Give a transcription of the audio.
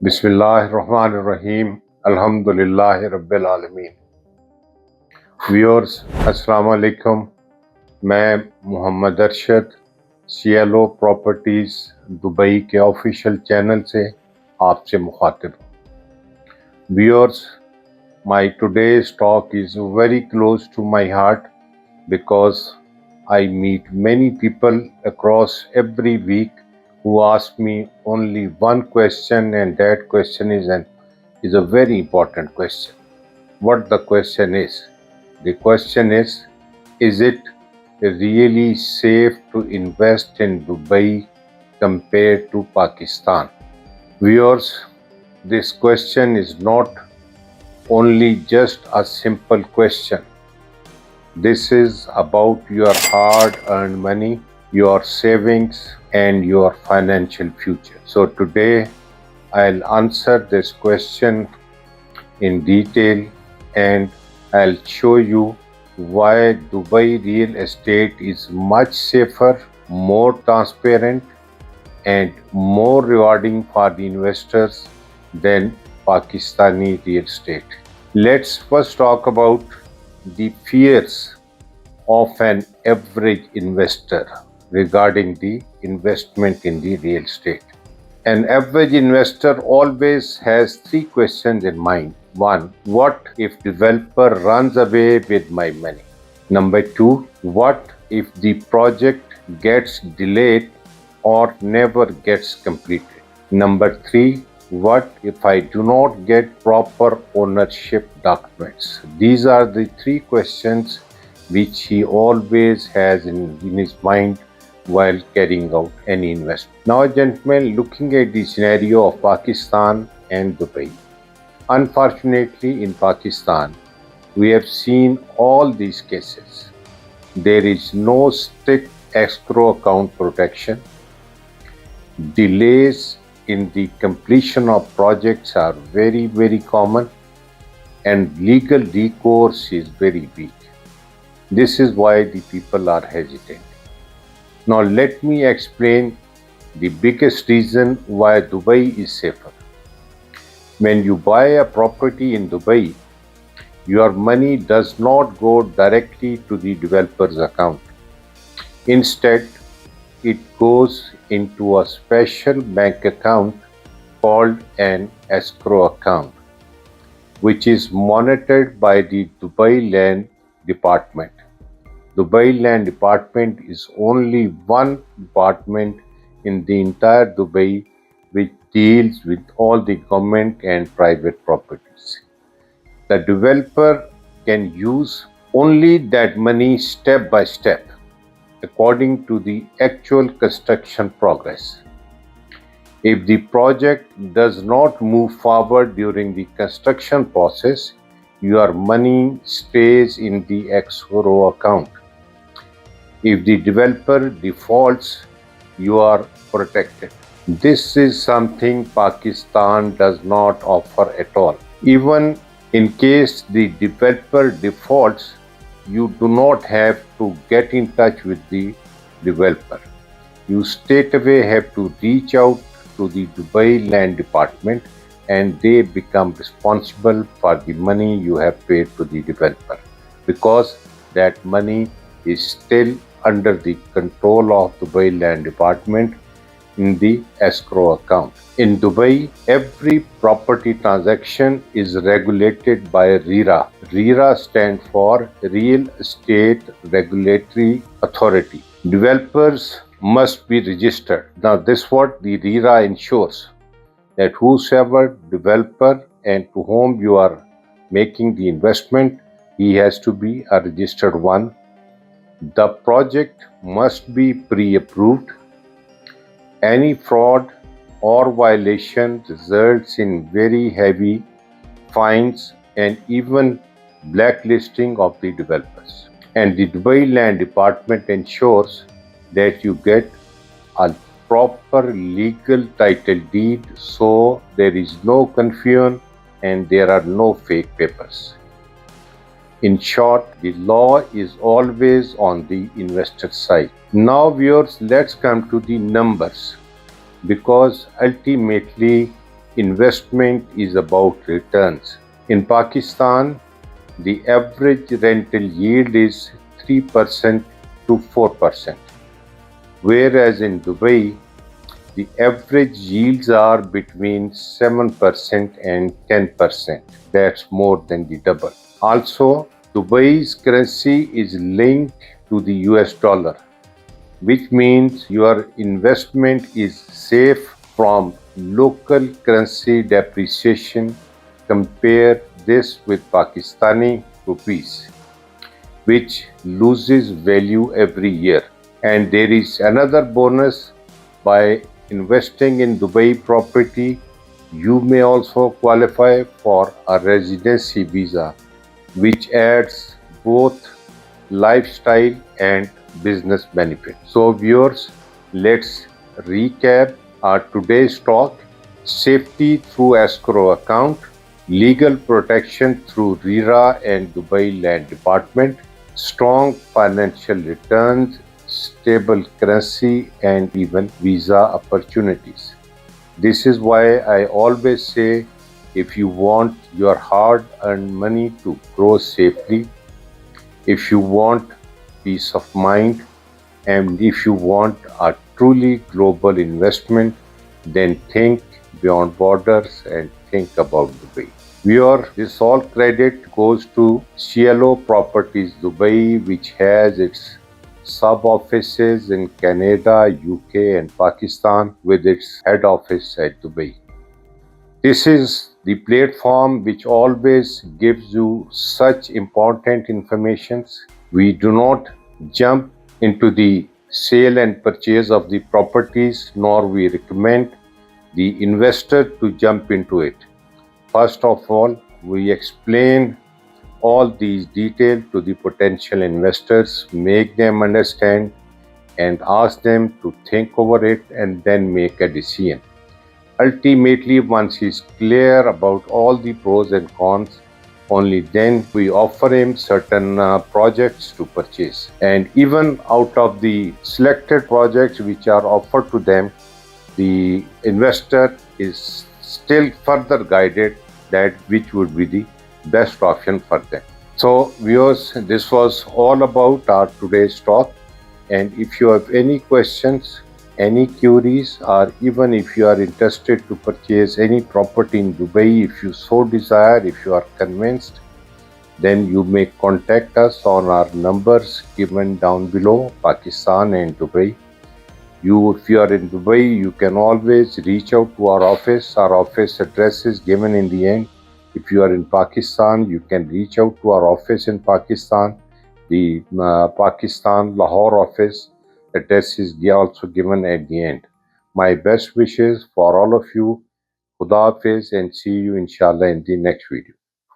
बिस्मिल्लाहिर्रहमानिर्रहीम अल्हम्दुलिल्लाहि रब्बिल आलमीन। व्यूअर्स अस्सलाम वालेकुम। मैं Mohammad Arshad CLO properties Dubai के ऑफिशियल चैनल से आपसे मुखातिब हूँ। Viewers, my today's talk is very close to my heart because I meet many people across every week who ask me only one question, and that question is a very important question. What the question is? The question is it really safe to invest in Dubai compared to Pakistan? Viewers, this question is not only just a simple question. This is about your hard-earned money, your savings, and your financial future. So today, I'll answer this question in detail, and I'll show you why Dubai real estate is much safer, more transparent, and more rewarding for the investors than Pakistani real estate. Let's first talk about the fears of an average investor regarding the investment in the real estate. An average investor always has three questions in mind. One, what if developer runs away with my money? Number two, what if the project gets delayed or never gets completed? Number three, what if I do not get proper ownership documents? These are the three questions which he always has in his mind while carrying out any investment. Now, gentlemen, looking at the scenario of Pakistan and Dubai. Unfortunately, in Pakistan, we have seen all these cases. There is no strict escrow account protection. Delays in the completion of projects are very, very common, and legal recourse is very weak. This is why the people are hesitant. Now let me explain the biggest reason why Dubai is safer. When you buy a property in Dubai, your money does not go directly to the developer's account. Instead, it goes into a special bank account called an escrow account, which is monitored by the Dubai Land Department. Dubai Land Department is only one department in the entire Dubai which deals with all the government and private properties. The developer can use only that money step by step according to the actual construction progress. If the project does not move forward during the construction process, your money stays in the escrow account. If the developer defaults, you are protected. This is something Pakistan does not offer at all. Even in case the developer defaults, you do not have to get in touch with the developer. You straight away have to reach out to the Dubai Land Department, and they become responsible for the money you have paid to the developer, because that money is still under the control of Dubai Land Department in the escrow account. In Dubai, every property transaction is regulated by RERA. RERA stands for Real Estate Regulatory Authority. Developers must be registered. Now, this what the RERA ensures, that whosoever developer and to whom you are making the investment, he has to be a registered one. The project must be pre-approved. Any fraud or violation results in very heavy fines and even blacklisting of the developers. And the Dubai Land Department ensures that you get a proper legal title deed, so there is no confusion and there are no fake papers. In short, the law is always on the investor side. Now, viewers, let's come to the numbers, because ultimately investment is about returns. In Pakistan, the average rental yield is 3% to 4%, whereas in Dubai, the average yields are between 7% and 10%. That's more than the double. Also, Dubai's currency is linked to the US dollar, which means your investment is safe from local currency depreciation. Compare this with Pakistani rupees, which loses value every year. And there is another bonus: by investing in Dubai property, you may also qualify for a residency visa, which adds both lifestyle and business benefits. So, viewers, let's recap our today's talk: safety through escrow account, legal protection through RERA and Dubai Land Department, strong financial returns, stable currency, and even visa opportunities. This is why I always say, if you want your hard earned money to grow safely, if you want peace of mind, and if you want a truly global investment, then think beyond borders and think about Dubai. This all credit goes to Cielo Properties Dubai, which has its sub offices in Canada, UK, and Pakistan, with its head office at Dubai. This is the platform which always gives you such important informations. We do not jump into the sale and purchase of the properties, nor we recommend the investor to jump into it. First of all, we explain all these details to the potential investors, make them understand, and ask them to think over it and then make a decision. Ultimately, once he's clear about all the pros and cons, only then we offer him certain projects to purchase. And even out of the selected projects which are offered to them, the investor is still further guided that which would be the best option for them. So, viewers, this was all about our today's talk. And if you have any questions, any queries, or even if you are interested to purchase any property in Dubai, if you so desire, if you are convinced, then you may contact us on our numbers given down below, Pakistan and Dubai. If you are in Dubai, you can always reach out to our office. Our office address is given in the end. If you are in Pakistan, you can reach out to our office in Pakistan. The Pakistan Lahore office address is also given at the end. My best wishes for all of you. Khuda Hafiz, and see you inshallah in the next video.